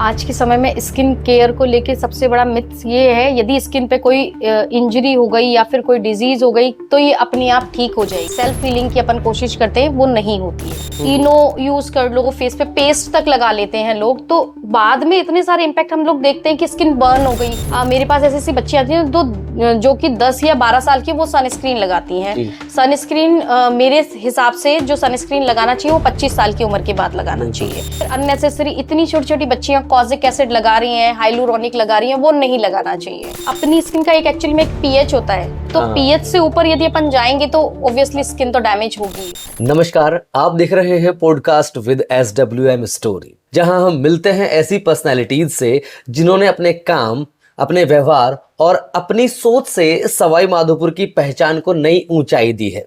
आज के समय में स्किन केयर को लेके सबसे बड़ा मिथ ये है, यदि स्किन पे कोई इंजरी हो गई या फिर कोई डिजीज हो गई तो ये अपने आप ठीक हो जाएगी। सेल्फ हीलिंग की अपन कोशिश करते हैं, वो नहीं होती है। इनो यूज कर लो, फेस पे पेस्ट तक लगा लेते हैं लोग, तो बाद में इतने सारे इम्पैक्ट हम लोग देखते हैं कि स्किन बर्न हो गई। मेरे पास ऐसी ऐसी बच्ची आती है जो कि 10 या 12 साल की, वो सनस्क्रीन लगाती हैं। सनस्क्रीन मेरे हिसाब से जो सनस्क्रीन लगाना चाहिए वो 25 साल की उम्र के बाद लगाना चाहिए। अननेसेसरी इतनी छोटी छोटी बच्चियां कॉजिक एसिड लगा रही हैं, हाइलुरोनिक लगा रही हैं, वो नहीं लगाना चाहिए। अपनी स्किन का एक एक्चुअली में एक पीएच होता है, तो पीएच से ऊपर यदि अपन जाएंगे तो ऑब्वियसली स्किन तो डैमेज होगी। नमस्कार, आप देख रहे हैं पॉडकास्ट विद SWM स्टोरी, जहां हम मिलते हैं ऐसी पर्सनालिटीज से जिन्होंने अपने काम, अपने व्यवहार और अपनी सोच से सवाई माधोपुर की पहचान को नई ऊंचाई दी है।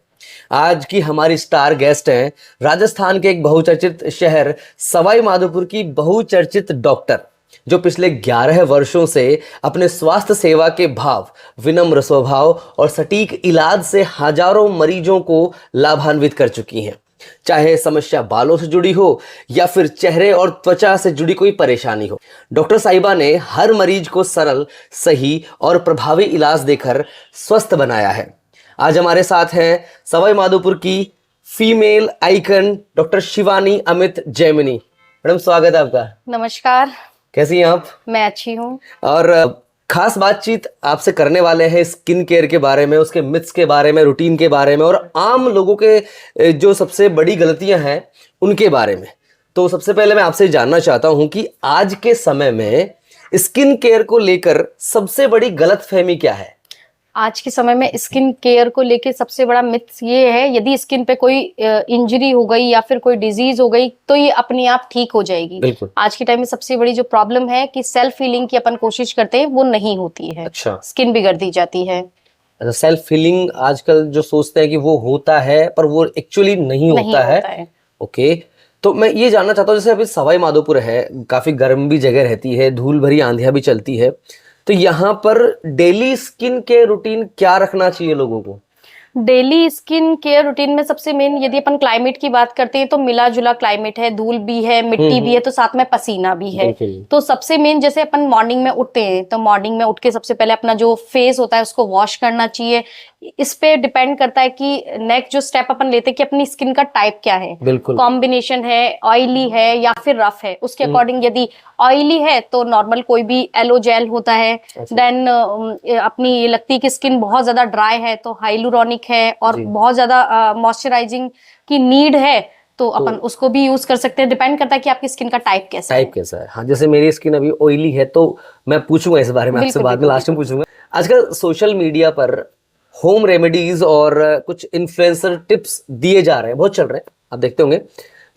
आज की हमारी स्टार गेस्ट हैं राजस्थान के एक बहुचर्चित शहर सवाई माधोपुर की बहुचर्चित डॉक्टर, जो पिछले 11 वर्षों से अपने स्वास्थ्य सेवा के भाव, विनम्र स्वभाव और सटीक इलाज से हजारों मरीजों को लाभान्वित कर चुकी हैं। चाहे समस्या बालों से जुड़ी हो या फिर चेहरे और त्वचा से जुड़ी कोई परेशानी हो, डॉक्टर साहिबा ने हर मरीज को सरल, सही और प्रभावी इलाज देकर स्वस्थ बनाया है। आज हमारे साथ हैं सवाई माधोपुर की female icon doctor Shivani Amit Jaimini. Madam, स्वागत है आपका। नमस्कार। कैसी हैं आप? मैं अच्छी हूँ। और खास बातचीत आपसे करने वाले हैं स्किन केयर के बारे में, उसके मिथ्स के बारे में, रूटीन के बारे में और आम लोगों के जो सबसे बड़ी गलतियां हैं उनके बारे में। तो सबसे पहले मैं आपसे जानना चाहता हूं कि आज के समय में स्किन केयर को लेकर सबसे बड़ी गलतफहमी क्या है? आज के समय में स्किन केयर को लेके सबसे बड़ा मिथ ये है, यदि स्किन पे कोई इंजरी हो गई या फिर कोई डिजीज हो गई तो ये अपने आप ठीक हो जाएगी। बिल्कुल। आज के टाइम में सबसे बड़ी जो प्रॉब्लम है कि सेल्फ हीलिंग की अपन कोशिश करते हैं, वो नहीं होती है। अच्छा। स्किन बिगड़ दी जाती है। अच्छा, सेल्फ हीलिंग आजकल जो सोचते हैं कि वो होता है, पर वो एक्चुअली नहीं होता है। ओके, तो मैं ये जानना चाहता हूँ, जैसे अभी सवाई माधोपुर है, काफी गर्म भी जगह रहती है, धूल भरी आंधियां भी चलती है, तो यहाँ पर डेली स्किन केयर रूटीन क्या रखना चाहिए लोगों को? डेली स्किन केयर रूटीन में सबसे मेन, यदि अपन क्लाइमेट की बात करते हैं तो मिला जुला क्लाइमेट है, धूल भी है, मिट्टी भी है, तो साथ में पसीना भी है। तो सबसे मेन, जैसे अपन मॉर्निंग में उठते हैं तो मॉर्निंग में उठ के सबसे पहले अपना जो फेस होता है उसको वॉश करना चाहिए। इस पे डिपेंड करता है कि नेक्स्ट जो स्टेप अपन लेते हैं कि अपनी स्किन का टाइप क्या है। बिल्कुल। कॉम्बिनेशन है, ऑयली है या फिर रफ है, उसके अकॉर्डिंग। यदि ऑयली है तो नॉर्मल कोई भी एलो जेल होता है। देन अपनी ये लगती है कि स्किन बहुत ज्यादा ड्राई है तो हाइलुरोनिक है, और बहुत ज्यादा मॉइस्चराइजिंग की नीड है तो अपन उसको भी यूज कर सकते हैं। डिपेंड करता है कि आपकी स्किन का टाइप कैसा है। हाँ, जैसे मेरी स्किन अभी ऑयली है तो मैं पूछूंगा इस बारे में आपसे बाद में, लास्ट में पूछूंगा। आजकल सोशल मीडिया पर होम रेमेडीज और कुछ इन्फ्लुएंसर टिप्स दिए जा रहे हैं, बहुत चल रहे हैं, आप देखते होंगे।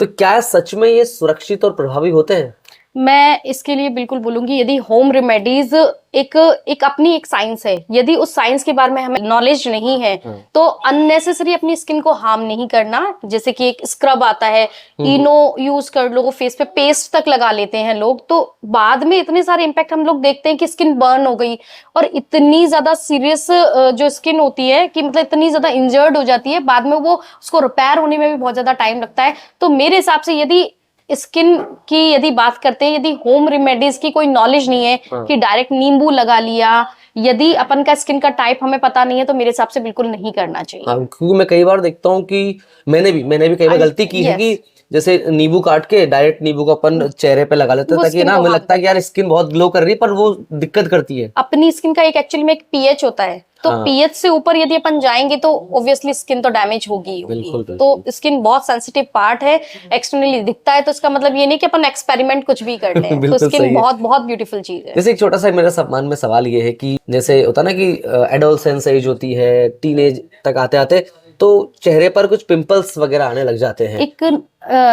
तो क्या सच में ये सुरक्षित और प्रभावी होते हैं? मैं इसके लिए बिल्कुल बोलूंगी, यदि होम रेमेडीज एक अपनी एक साइंस है, यदि उस साइंस के बारे में हमें नॉलेज नहीं है तो अननेसेसरी अपनी स्किन को हार्म नहीं करना। जैसे कि एक स्क्रब आता है, इनो यूज कर लो, फेस पे पेस्ट तक लगा लेते हैं लोग, तो बाद में इतने सारे इम्पैक्ट हम लोग देखते हैं कि स्किन बर्न हो गई, और इतनी ज्यादा सीरियस जो स्किन होती है कि मतलब इतनी ज्यादा इंजर्ड हो जाती है, बाद में वो उसको रिपेयर होने में भी बहुत ज्यादा टाइम लगता है। तो मेरे हिसाब से यदि स्किन की यदि बात करते हैं, यदि होम रेमेडीज की कोई नॉलेज नहीं है कि डायरेक्ट नींबू लगा लिया, यदि अपन का स्किन का टाइप हमें पता नहीं है तो मेरे हिसाब से बिल्कुल नहीं करना चाहिए। क्योंकि मैं कई बार देखता हूँ कि मैंने भी कई बार गलती की है कि जैसे नींबू काट के डायरेक्ट नींबू को अपन चेहरे पे लगा लेते हैं, ताकि ना हमें लगता है कि यार स्किन बहुत ग्लो कर रही है, पर वो दिक्कत करती है। अपनी स्किन का एक एक्चुअली में एक पीएच होता है, तो पीएच से ऊपर यदि अपन जाएंगे तो ऑब्वियसली स्किन तो डैमेज होगी। तो स्किन बहुत सेंसिटिव पार्ट है, एक्सटर्नली दिखता है तो इसका मतलब ये नहीं कि अपन एक्सपेरिमेंट कुछ भी कर लें। तो स्किन बहुत बहुत ब्यूटीफुल चीज है। जैसे एक छोटा सा मेरा मन में सवाल ये है कि जैसे होता ना कि एडोलसेंस एज होती है, टीनेज तक आते आते तो चेहरे पर कुछ पिंपल्स वगैरह आने लग जाते हैं। एक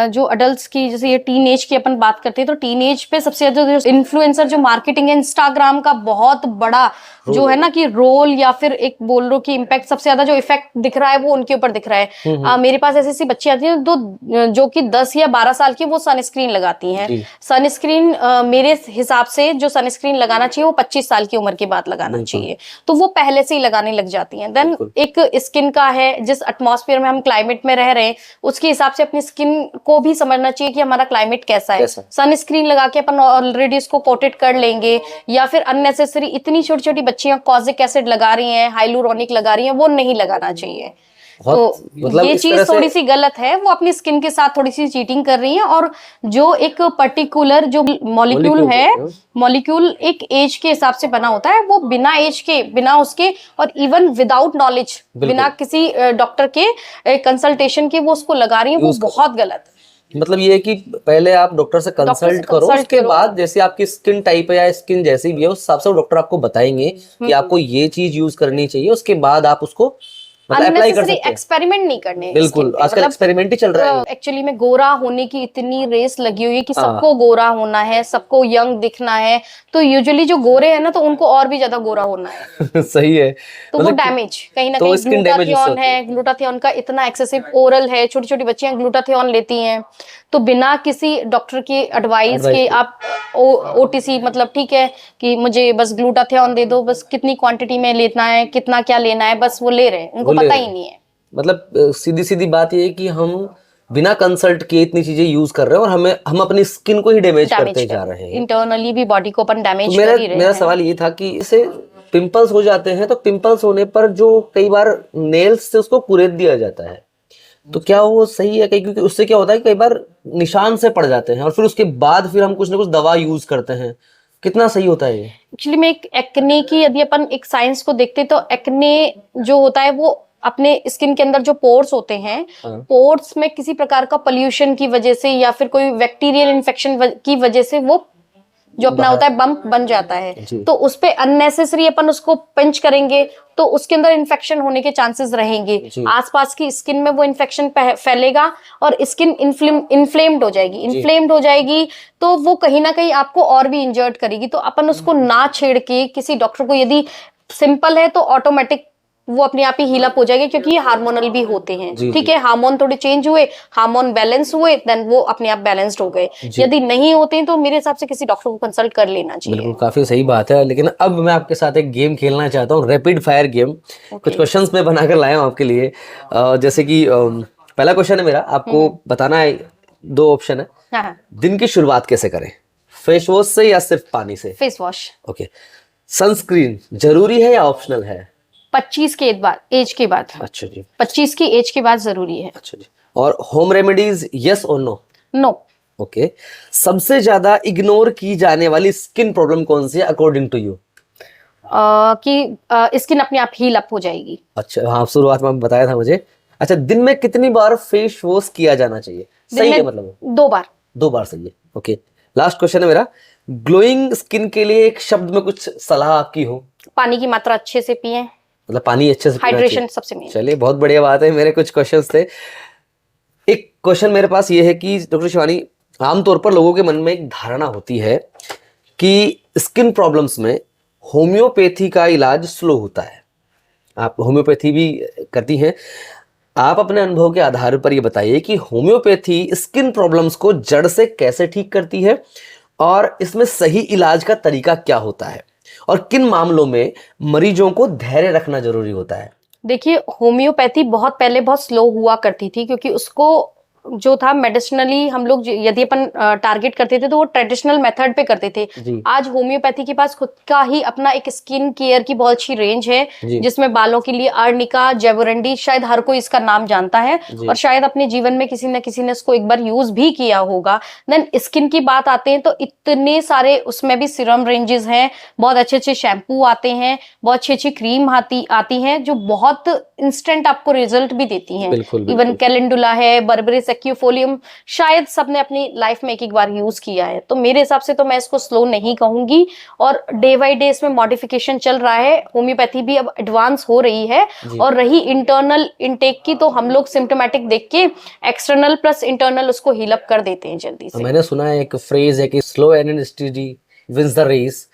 जो अडल्ट्स की, जैसे ये टीनेज की अपन बात करते हैं तो टीनेज पे सबसे ज्यादा जो इन्फ्लुएंसर जो मार्केटिंग है, इंस्टाग्राम का बहुत बड़ा जो है ना कि रोल, या फिर एक बोल लो कि इम्पैक्ट, सबसे ज्यादा जो इफेक्ट दिख रहा है वो उनके ऊपर दिख रहा है। मेरे पास ऐसी ऐसी बच्ची आती है जो कि 10 या 12 साल की, वो सनस्क्रीन लगाती हैं। सनस्क्रीन मेरे हिसाब से जो सनस्क्रीन लगाना चाहिए वो 25 साल की उम्र के बाद लगाना चाहिए, तो वो पहले से ही लगाने लग जाती हैं। देन एक स्किन का है, जिस एटमॉस्फेयर में हम क्लाइमेट में रह रहे हैं उसके हिसाब से अपनी स्किन को भी समझना चाहिए कि हमारा क्लाइमेट कैसा है। कैसा है? सनस्क्रीन लगा के अपन ऑलरेडी इसको कोटेड कर लेंगे, या फिर अननेसेसरी इतनी छोटी छोटी बच्चियां कॉजिक एसिड लगा रही हैं, हाइलुरोनिक लगा रही हैं, वो नहीं लगाना चाहिए। बहुत तो मतलब ये इस तरह चीज से थोड़ी सी गलत है, वो अपनी स्किन के साथ थोड़ी सी चीटिंग कर रही है। और जो एक पर्टिकुलर जो मॉलिक्यूल Molecule है, होते हैं। मॉलिक्यूल एक एज के हिसाब से बना होता है, वो बिना एज के, बिना उसके, और इवन विदाउट नॉलेज, बिल्कुल। बिना किसी डॉक्टर के कंसल्टेशन के वो उसको लगा रही है, वो Use कर- बहुत गलत है। मतलब ये है कि पहले आप डॉक्टर से कंसल्ट करो, consult उसके करो। बाद जैसे आपकी स्किन टाइप है या स्किन जैसी भी है उस हिसाब से वो डॉक्टर आपको बताएंगे कि आपको ये चीज यूज करनी चाहिए, उसके बाद आप उसको मतलब अप्लाई कर अननेसेसरी सकते हैं। एक्सपेरिमेंट नहीं करने। बिल्कुल, आजकल एक्सपेरिमेंट ही चल रहा है। एक्चुअली में गोरा होने की इतनी रेस लगी हुई है कि हाँ। सबको गोरा होना है, सबको यंग दिखना है, तो यूजुअली जो गोरे है ना, तो उनको और भी ज्यादा गोरा होना है। सही है। तो वो मतलब डैमेज कहीं ना तो कहीं skin damage उससे ग्लूटाथियोन होती है, ग्लूटाथियोन का इतना एक्सेसिव ओरल है, छोटी छोटी बच्चियां ग्लूटाथियोन लेती हैं, तो बिना किसी डॉक्टर की एडवाइस Advice के के। आप ओटीसी, मतलब ठीक है कि मुझे बस ग्लूटाथियोन दे दो, बस कितनी क्वांटिटी में लेना है, कितना क्या लेना है, बस वो ले रहे हैं, उनको वो ले पता रहे ही हैं। नहीं है। मतलब सीधी सीधी बात ये है कि हम बिना कंसल्ट किए इतनी चीजें यूज कर रहे हैं और हम अपनी स्किन को ही डैमेज करते जा रहे हैं। इंटरनली भी बॉडी को अपन तो डैमेज मेरा कर ही रहे मेरा हैं। सवाल ये था कि इसे पिंपल्स हो जाते हैं, तो पिंपल्स होने पर जो कई बार नेल्स से उसको कुरेद दिया जाता है, तो क्या वो सही है? क्योंकि उससे क्या होता है कि कई बार निशान से पड़ जाते हैं और फिर उसके बाद फिर हम कुछ ना कुछ दवा यूज करते हैं, कितना सही होता है ये? एक्चुअली में एक एक्ने की यदि अपन एक साइंस को देखते तो एक्ने जो होता है वो अपने स्किन के अंदर जो पोर्स होते हैं, हाँ। पोर्स में किसी प्रकार का पोल्यूशन की वजह से या फिर कोई बैक्टीरियल इन्फेक्शन की वजह से वो जो अपना होता है बम्प बन जाता है। जी। तो उस पे अननेसेसरी अपन उसको पंच करेंगे तो उसके अंदर इन्फेक्शन होने के चांसेस रहेंगे। जी। आसपास की स्किन में वो इन्फेक्शन फैलेगा और स्किन इन्फ्लेम्ड हो जाएगी। इन्फ्लेम्ड हो जाएगी तो वो कहीं ना कहीं आपको और भी इंजर्ड करेगी। तो अपन उसको ना छेड़ के किसी डॉक्टर को, यदि सिंपल है तो ऑटोमेटिक वो अपने आप ही हील अप हो जाएगी, क्योंकि ये हार्मोनल भी होते हैं। जी, ठीक जी। है, हार्मोन थोड़े चेंज हुए, हार्मोन बैलेंस हुए, देन वो अपने आप बैलेंस्ड हो गए। जी। यदि नहीं होते हैं तो मेरे हिसाब से किसी डॉक्टर को कंसल्ट कर लेना चाहिए। बिल्कुल, काफी सही बात है। लेकिन अब मैं आपके साथ एक गेम खेलना चाहता हूँ, रैपिड फायर गेम। कुछ क्वेश्चंस मैं बनाकर लाया हूँ आपके लिए। जैसे कि पहला क्वेश्चन है मेरा, आपको बताना है, 2 ऑप्शन है। हाँ हाँ, दिन की शुरुआत कैसे करें, फेस वॉश से या सिर्फ पानी से? Face wash. ओके। सनस्क्रीन जरूरी है या ऑप्शनल है? 25 के बाद, एज के बाद, अच्छा जी। 25 की एज के बाद जरूरी है। अच्छा जी। और होम रेमेडीज यस और नो? नो। ओके। सबसे ज्यादा इग्नोर की जाने वाली स्किन प्रॉब्लम कौन सी है अकॉर्डिंग टू यू? कि स्किन अपने आप हील अप हो जाएगी। अच्छा, हाँ, शुरुआत में बताया था मुझे। अच्छा, दिन में कितनी बार फेस वॉश किया जाना चाहिए? सही है, मतलब 2 बार। 2 बार सही है। ओके। लास्ट क्वेश्चन है मेरा, ग्लोइंग स्किन के लिए एक शब्द में कुछ सलाह आपकी हो? पानी की मात्रा अच्छे से पिए, मतलब पानी अच्छे से पीना हाइड्रेशन चाहिए। सबसे मेन। चलिए, बहुत बढ़िया बात है। मेरे कुछ क्वेश्चंस थे। एक क्वेश्चन मेरे पास ये है कि डॉक्टर शिवानी, आमतौर पर लोगों के मन में एक धारणा होती है कि स्किन प्रॉब्लम्स में होम्योपैथी का इलाज स्लो होता है। आप होम्योपैथी भी करती हैं। आप अपने अनुभव के आधार पर ये बताइए कि होम्योपैथी स्किन प्रॉब्लम्स को जड़ से कैसे ठीक करती है और इसमें सही इलाज का तरीका क्या होता है और किन मामलों में मरीजों को धैर्य रखना जरूरी होता है? देखिए, होम्योपैथी बहुत पहले बहुत स्लो हुआ करती थी, क्योंकि उसको जो था मेडिसिनली हम लोग यदि अपन टारगेट करते थे तो वो ट्रेडिशनल मेथड पे करते थे। जी। आज होम्योपैथी के पास खुद का ही अपना एक स्किन केयर की बहुत अच्छी रेंज है, जी। जिसमें बालों के लिए अर्निका, जेवरंडी, शायद हर कोई इसका नाम जानता है जी। और शायद अपने जीवन में किसी न किसी ने इसको एक बार यूज भी किया होगा। देन स्किन की बात आते हैं तो इतने सारे उसमें भी सीरम रेंजेस हैं, बहुत अच्छे अच्छे शैम्पू आते हैं, बहुत अच्छी अच्छी क्रीम आती हैं जो बहुत इंस्टेंट आपको रिजल्ट भी देती हैं। बिल्कुल, इवन कैलेंडुला है, बर्बेरिस एक्यूफोलियम, शायद सबने अपनी लाइफ में एक बार यूज किया है। तो मेरे हिसाब से तो मैं इसको स्लो नहीं कहूंगी, और डे बाय डे इसमें मॉडिफिकेशन चल रहा है। होम्योपैथी भी अब एडवांस हो रही है। और रही इंटरनल इनटेक की, तो हम लोग सिम्टोमेटिक देख के एक्सटर्नल प्लस इंटरनल उसको हील अप कर देते हैं जल्दी से। मैंने सुना है एक फ्रेज है कि slow anaesthesia wins the race.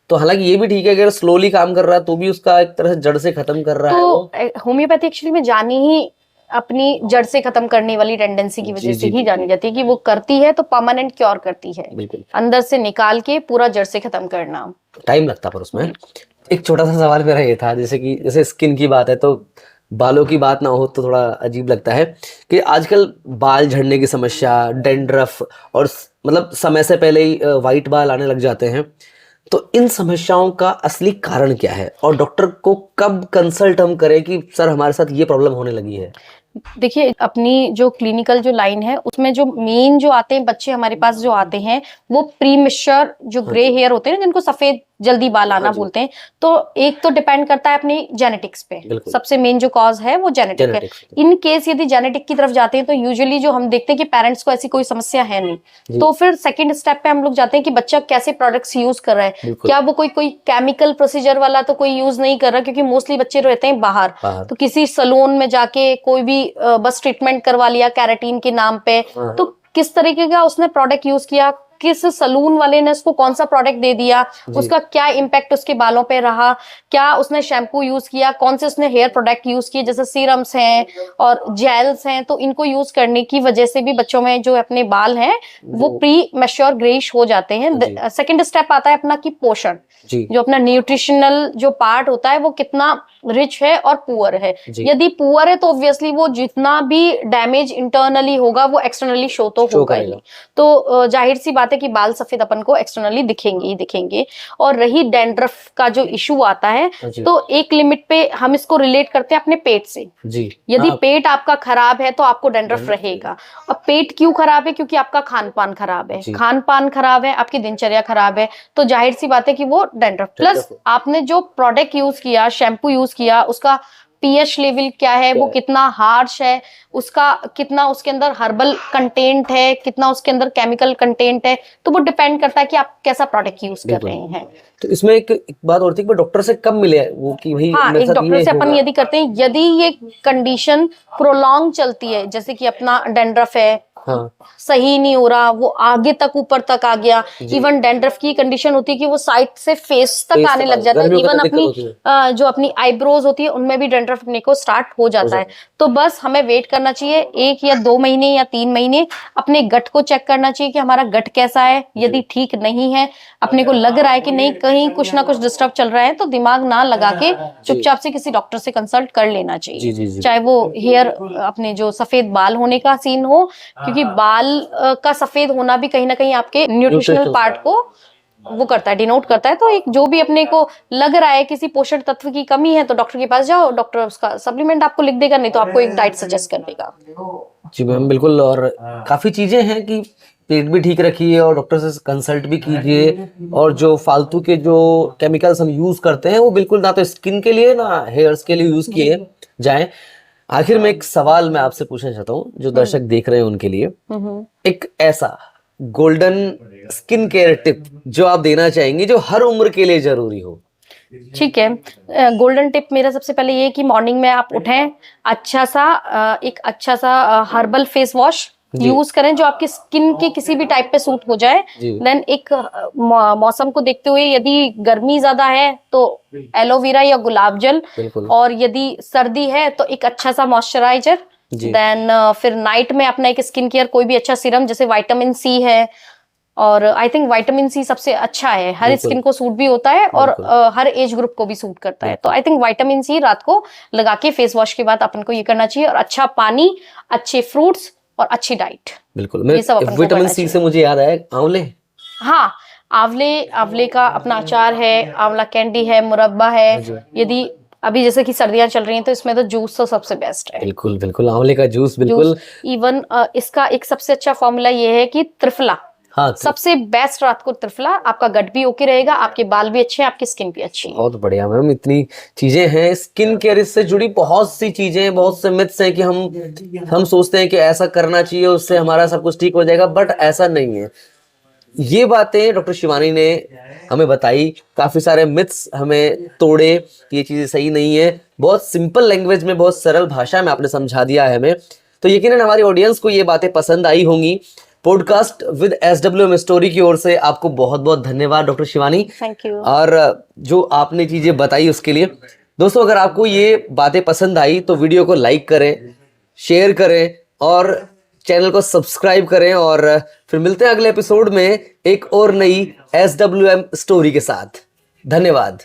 तो हालांकि ये भी ठीक है, अगर स्लोली काम कर रहा है तो भी उसका एक तरह से जड़ से खत्म कर रहा है वो। तो होम्योपैथी एक्चुअली में जानी ही अपनी जड़ से खत्म करने वाली टेंडेंसी की वजह से ही जानी जाती है, कि वो करती है तो परमानेंट क्योर करती है, बिल्कुल अंदर से निकाल के पूरा जड़ से खत्म करना। टाइम लगता पर उसमें। एक छोटा सा सवाल मेरा ये था, जैसे कि जैसे स्किन की बात है तो बालों की बात ना हो तो थोड़ा अजीब लगता है कि आजकल बाल झड़ने की समस्या, डेंड्रफ और मतलब समय से पहले ही वाइट बाल आने लग जाते हैं। तो इन समस्याओं का असली कारण क्या है और डॉक्टर को कब कंसल्ट हम करें कि सर हमारे साथ ये प्रॉब्लम होने लगी है? देखिए, अपनी जो क्लिनिकल जो लाइन है उसमें जो मेन जो आते हैं बच्चे हमारे पास जो आते हैं वो प्रीमेच्योर जो ग्रे हेयर होते हैं ना, जिनको सफेद जल्दी बाल आना बोलते हैं। तो एक तो डिपेंड करता है अपनी जेनेटिक्स पे, सबसे मेन जो कॉज है वो जेनेटिक है। इन केस यदि जेनेटिक की तरफ जाते हैं तो यूजुअली जो हम देखते हैं कि पेरेंट्स को ऐसी कोई समस्या है नहीं, तो फिर सेकंड स्टेप पे हम लोग जाते हैं कि बच्चा कैसे प्रोडक्ट्स यूज कर रहा है, क्या वो कोई केमिकल प्रोसीजर वाला तो कोई यूज नहीं कर रहा, क्योंकि मोस्टली बच्चे रहते हैं बाहर, तो किसी सलून में जाके कोई भी बस ट्रीटमेंट करवा लिया कैराटीन के नाम पे, तो किस तरीके का उसने प्रोडक्ट यूज किया, किस सलून वाले ने उसको कौन सा प्रोडक्ट दे दिया, उसका क्या इम्पैक्ट उसके बालों पे रहा, क्या उसने शैम्पू यूज किया, कौन से उसने हेयर प्रोडक्ट यूज किए, जैसे सीरम्स हैं और जेल्स हैं, तो इनको यूज करने की वजह से भी बच्चों में जो अपने बाल हैं वो प्री मैच्योर ग्रेइश हो जाते हैं। सेकंड स्टेप आता है अपना कि पोषण, जो अपना न्यूट्रिशनल जो पार्ट होता है वो कितना रिच है और पुअर है। यदि पुअर है तो ऑब्वियसली वो जितना भी डैमेज इंटरनली होगा वो एक्सटर्नली शो तो होगा ही। तो जाहिर सी बात है कि बाल सफेद अपन को एक्सटर्नली दिखेंगे ही दिखेंगे। और रही डैंड्रफ का जो इशू आता है तो एक लिमिट पे हम इसको रिलेट करते हैं अपने पेट से। यदि पेट आपका खराब है तो आपको डैंड्रफ रहेगा। अब पेट क्यों खराब है? क्योंकि आपका खान पान खराब है, खान पान खराब है, आपकी दिनचर्या खराब है, तो जाहिर सी बात है कि वो डैंड्रफ। प्लस आपने जो प्रोडक्ट यूज किया, शैम्पू यूज किया, उसका पीएच लेवल क्या है, वो कितना हार्श है, उसका कितना उसके अंदर हर्बल कंटेंट है, कितना उसके अंदर केमिकल कंटेंट है, तो वो डिपेंड करता है कि आप कैसा प्रोडक्ट यूज कर रहे हैं। तो इसमें एक बात और थी कि डॉक्टर से कब मिले वो कि भाई एक डॉक्टर से अपन यदि करते हैं, यदि ये कंडीशन प्रोलॉन्ग चलती है, जैसे कि अपना डैंड्रफ है, सही नहीं हो रहा, वो आगे तक ऊपर तक आ गया, इवन डैंड्रफ की कंडीशन होती है कि वो साइड से फेस तक आने लग जाता है, इवन अपनी जो अपनी आईब्रोज होती है उनमें भी डैंड्रफ अपने को स्टार्ट हो जाता है। तो बस हमें वेट करना चाहिए 1 या 2 महीने या 3 महीने, अपने गट को चेक करना चाहिए कि हमारा गट कैसा है। यदि ठीक नहीं है, अपने को लग रहा है कि नहीं कहीं कुछ ना कुछ डिस्टर्ब चल रहा है, तो दिमाग ना लगा के चुपचाप से किसी डॉक्टर से कंसल्ट कर लेना चाहिए। चाहे वो हेयर अपने जो सफेद बाल होने का सीन हो, क्योंकि बाल का सफेद होना भी कहीं ना कहीं आपके न्यूट्रिशनल पार्ट को वो करता है, डिनोट करता है। तो एक जो भी अपने को लग रहा है किसी पोषण तत्व की कमी है तो डॉक्टर के पास जाओ, डॉक्टर उसका सप्लीमेंट आपको लिख देगा, नहीं तो आपको एक डाइट सजेस्ट कर देगा। जी मैम बिल्कुल। और काफी चीजें हैं कि पेट भी ठीक रखिए और डॉक्टर से कंसल्ट भी कीजिए, और जो फालतू के जो केमिकल्स हम यूज करते हैं वो बिल्कुल ना तो स्किन के लिए ना हेयर्स के लिए यूज किए जाएं। आखिर में एक सवाल मैं आपसे पूछना चाहता हूँ जो दर्शक देख रहे हैं उनके लिए, एक ऐसा गोल्डन स्किन केयर टिप जो आप देना चाहेंगे जो हर उम्र के लिए जरूरी हो। ठीक है, गोल्डन टिप मेरा सबसे पहले ये कि मॉर्निंग में आप उठें, एक अच्छा सा हर्बल फेस वॉश यूज करें जो आपकी स्किन के किसी भी टाइप पे सूट हो जाए। देन एक मौसम को देखते हुए यदि गर्मी ज्यादा है तो एलोवेरा या गुलाब जल, और यदि सर्दी है तो एक अच्छा सा मॉइस्चराइजर। देन फिर नाइट में अपना एक स्किन केयर कोई भी अच्छा सीरम, जैसे विटामिन सी है, और आई थिंक विटामिन सी सबसे अच्छा है, हर स्किन को सूट भी होता है और हर एज ग्रुप को भी सूट करता है। तो आई थिंक विटामिन सी रात को लगा के फेस वॉश के बाद अपन को ये करना चाहिए, और अच्छा पानी, अच्छे फ्रूट्स और अच्छी डाइट। बिल्कुल। विटामिन सी से मुझे याद आया आंवले। हाँ, आंवले का अपना अचार है, आंवला कैंडी है, मुरब्बा है। यदि अभी जैसे कि सर्दियां चल रही हैं तो इसमें तो जूस तो सबसे बेस्ट है। बिल्कुल बिल्कुल, आंवले का जूस बिल्कुल। इवन इसका एक सबसे अच्छा फॉर्मूला ये है कि त्रिफला, सबसे बेस्ट रात को त्रिफला, आपका गट भी ओके रहेगा, आपके बाल भी अच्छे हैं, आपकी स्किन भी अच्छी है। बहुत बढ़िया मैम, इतनी चीजें हैं स्किन केयर से जुड़ी, बहुत सी चीजें, बहुत से मिथ्स हैं कि हम सोचते हैं कि ऐसा करना चाहिए उससे हमारा सब कुछ ठीक हो जाएगा, बट ऐसा नहीं है। ये बातें डॉक्टर शिवानी ने हमें बताई, काफी सारे मिथ्स हमें तोड़े, ये चीजें सही नहीं है, बहुत सिंपल लैंग्वेज में, बहुत सरल भाषा में आपने समझा दिया है हमें। तो यकीनन हमारी ऑडियंस को ये बातें पसंद आई होंगी। पॉडकास्ट विद SWM स्टोरी की ओर से आपको बहुत बहुत धन्यवाद डॉक्टर शिवानी। Thank you. और जो आपने चीजें बताई उसके लिए। दोस्तों, अगर आपको ये बातें पसंद आई तो वीडियो को लाइक करें, शेयर करें और चैनल को सब्सक्राइब करें, और फिर मिलते हैं अगले एपिसोड में एक और नई SWM स्टोरी के साथ। धन्यवाद।